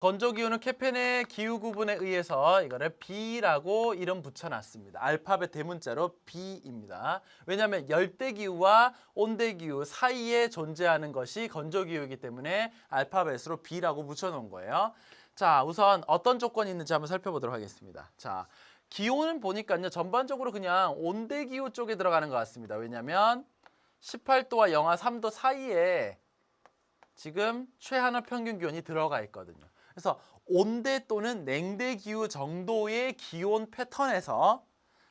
건조기후는 케펜의 기후 구분에 의해서 이거를 B라고 이름 붙여놨습니다. 알파벳 대문자로 B입니다. 왜냐하면 열대기후와 온대기후 사이에 존재하는 것이 건조기후이기 때문에 알파벳으로 B라고 붙여놓은 거예요. 자, 우선 어떤 조건이 있는지 한번 살펴보도록 하겠습니다. 자, 기온은 보니까요, 전반적으로 그냥 온대기후 쪽에 들어가는 것 같습니다. 왜냐하면 18도와 영하 3도 사이에 지금 최하늘 평균 기온이 들어가 있거든요. 그래서 온대 또는 냉대 기후 정도의 기온 패턴에서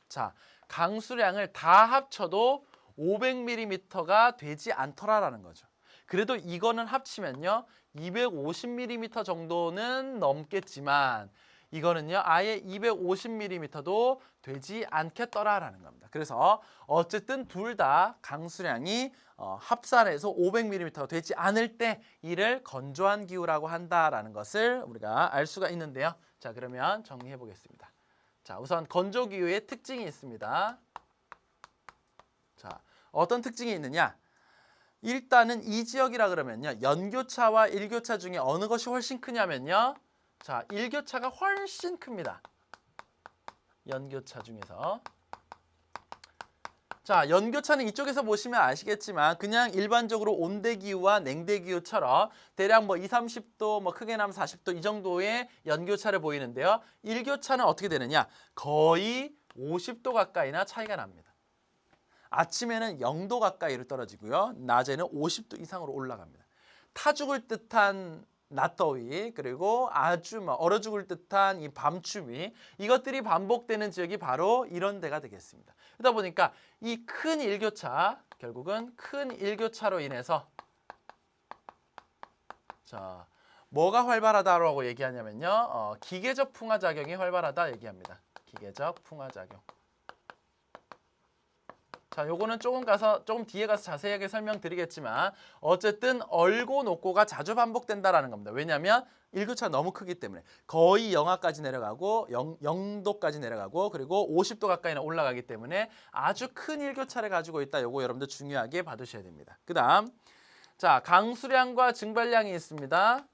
자, 강수량을 다 합쳐도 500mm가 되지 않더라라는 거죠. 그래도 이거는 합치면요 250mm 정도는 넘겠지만 이거는요 아예 250mm도 되지 않겠더라라는 겁니다. 그래서 어쨌든 둘 다 강수량이 합산해서 500mm가 되지 않을 때 이를 건조한 기후라고 한다라는 것을 우리가 알 수가 있는데요. 자, 그러면 정리해 보겠습니다. 자, 우선 건조 기후의 특징이 있습니다. 자, 어떤 특징이 있느냐? 일단은 이 지역이라 그러면요 연교차와 일교차 중에 어느 것이 훨씬 크냐면요, 자, 일교차가 훨씬 큽니다. 연교차 중에서. 자, 연교차는 이쪽에서 보시면 아시겠지만 그냥 일반적으로 온대기후와 냉대기후처럼 대략 뭐 20, 30도, 뭐 크게 나면 40도 이 정도의 연교차를 보이는데요. 일교차는 어떻게 되느냐? 거의 50도 가까이나 차이가 납니다. 아침에는 0도 가까이로 떨어지고요. 낮에는 50도 이상으로 올라갑니다. 타 죽을 듯한 낮더위, 그리고 아주 얼어 죽을 듯한 이 밤추위, 이것들이 반복되는 지역이 바로 이런 데가 되겠습니다. 그러다 보니까 이 큰 일교차, 결국은 큰 일교차로 인해서 자, 뭐가 활발하다라고 얘기하냐면요, 기계적 풍화작용이 활발하다 얘기합니다. 기계적 풍화작용. 자, 요거는 조금 뒤에 가서 자세하게 설명드리겠지만 어쨌든 얼고 녹고가 자주 반복된다라는 겁니다. 왜냐하면 일교차가 너무 크기 때문에 거의 영하까지 내려가고 0도까지 내려가고 그리고 50도 가까이나 올라가기 때문에 아주 큰 일교차를 가지고 있다. 요거 여러분들 중요하게 봐두셔야 됩니다. 그 다음, 자, 강수량과 증발량이 있습니다.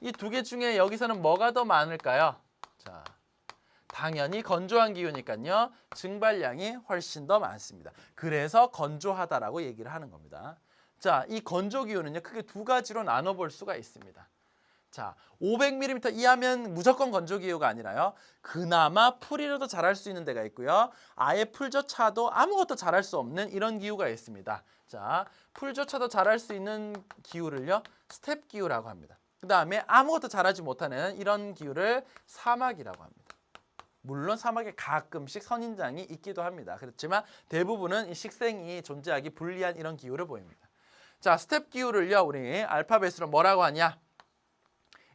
이 두 개 중에 여기서는 뭐가 더 많을까요? 자, 당연히 건조한 기후니까요 증발량이 훨씬 더 많습니다. 그래서 건조하다라고 얘기를 하는 겁니다. 자, 이 건조 기후는요 크게 두 가지로 나눠볼 수가 있습니다. 자, 500mm 이하면 무조건 건조 기후가 아니라요, 그나마 풀이라도 자랄 수 있는 데가 있고요, 아예 풀조차도 아무것도 자랄 수 없는 이런 기후가 있습니다. 자, 풀조차도 자랄 수 있는 기후를요 스텝 기후라고 합니다. 그 다음에 아무것도 자라지 못하는 이런 기후를 사막이라고 합니다. 물론 사막에 가끔씩 선인장이 있기도 합니다. 그렇지만 대부분은 이 식생이 존재하기 불리한 이런 기후를 보입니다. 자, 스텝 기후를요 우리 알파벳으로 뭐라고 하냐?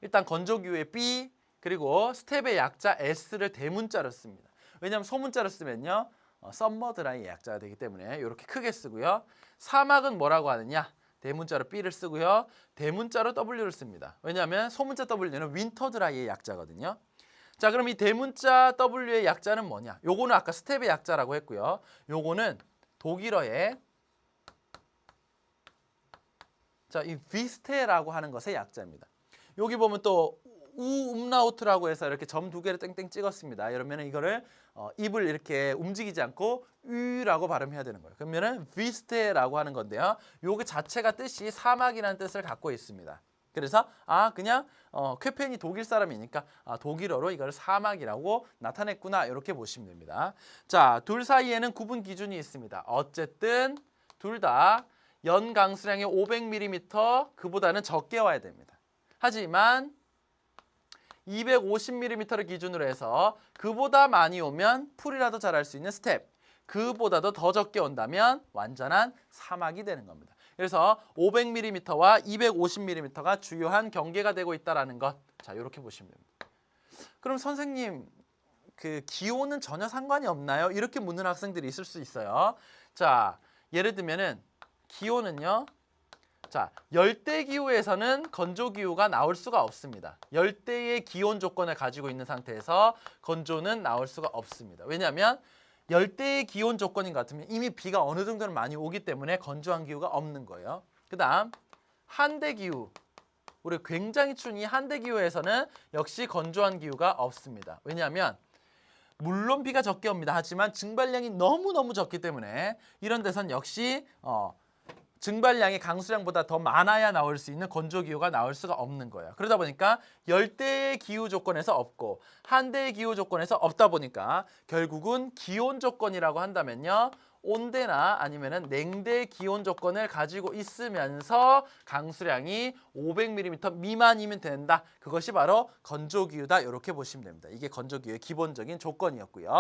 일단 건조 기후의 B, 그리고 스텝의 약자 S를 대문자로 씁니다. 왜냐하면 소문자로 쓰면요 썸머 드라이의 약자가 되기 때문에 이렇게 크게 쓰고요. 사막은 뭐라고 하느냐? 대문자로 B를 쓰고요. 대문자로 W를 씁니다. 왜냐하면 소문자 W는 윈터 드라이의 약자거든요. 자, 그럼 이 대문자 W의 약자는 뭐냐? 요거는 아까 스텝의 약자라고 했고요. 요거는 독일어의 자, 이 비스테라고 하는 것의 약자입니다. 여기 보면 또 우음라우트라고 해서 이렇게 점 두 개를 땡땡 찍었습니다. 이러면 이거를 입을 이렇게 움직이지 않고 으라고 발음해야 되는 거예요. 그러면은 비스테라고 하는 건데요. 요거 자체가 뜻이 사막이라는 뜻을 갖고 있습니다. 그래서 그냥 쾌펜이 독일 사람이니까 독일어로 이걸 사막이라고 나타냈구나, 이렇게 보시면 됩니다. 자, 둘 사이에는 구분 기준이 있습니다. 어쨌든 둘 다 연 강수량의 500mm 그보다는 적게 와야 됩니다. 하지만 250mm를 기준으로 해서 그보다 많이 오면 풀이라도 자랄 수 있는 스텝, 그보다도 더 적게 온다면 완전한 사막이 되는 겁니다. 그래서 500mm와 250mm가 주요한 경계가 되고 있다는 것. 자, 이렇게 보시면 됩니다. 그럼 선생님, 그 기온은 전혀 상관이 없나요? 이렇게 묻는 학생들이 있을 수 있어요. 자, 예를 들면은 기온은요. 자, 열대 기후에서는 건조 기후가 나올 수가 없습니다. 열대의 기온 조건을 가지고 있는 상태에서 건조는 나올 수가 없습니다. 왜냐하면 열대의 기온 조건인 것 같으면 이미 비가 어느 정도는 많이 오기 때문에 건조한 기후가 없는 거예요. 그 다음 한대 기후. 우리 굉장히 추운 이 한대 기후에서는 역시 건조한 기후가 없습니다. 왜냐하면 물론 비가 적게 옵니다. 하지만 증발량이 너무너무 적기 때문에 이런 데선 역시 증발량이 강수량보다 더 많아야 나올 수 있는 건조기후가 나올 수가 없는 거예요. 그러다 보니까 열대의 기후 조건에서 없고 한대의 기후 조건에서 없다 보니까 결국은 기온 조건이라고 한다면요. 온대나 아니면은 냉대 기온 조건을 가지고 있으면서 강수량이 500mm 미만이면 된다. 그것이 바로 건조기후다. 이렇게 보시면 됩니다. 이게 건조기후의 기본적인 조건이었고요.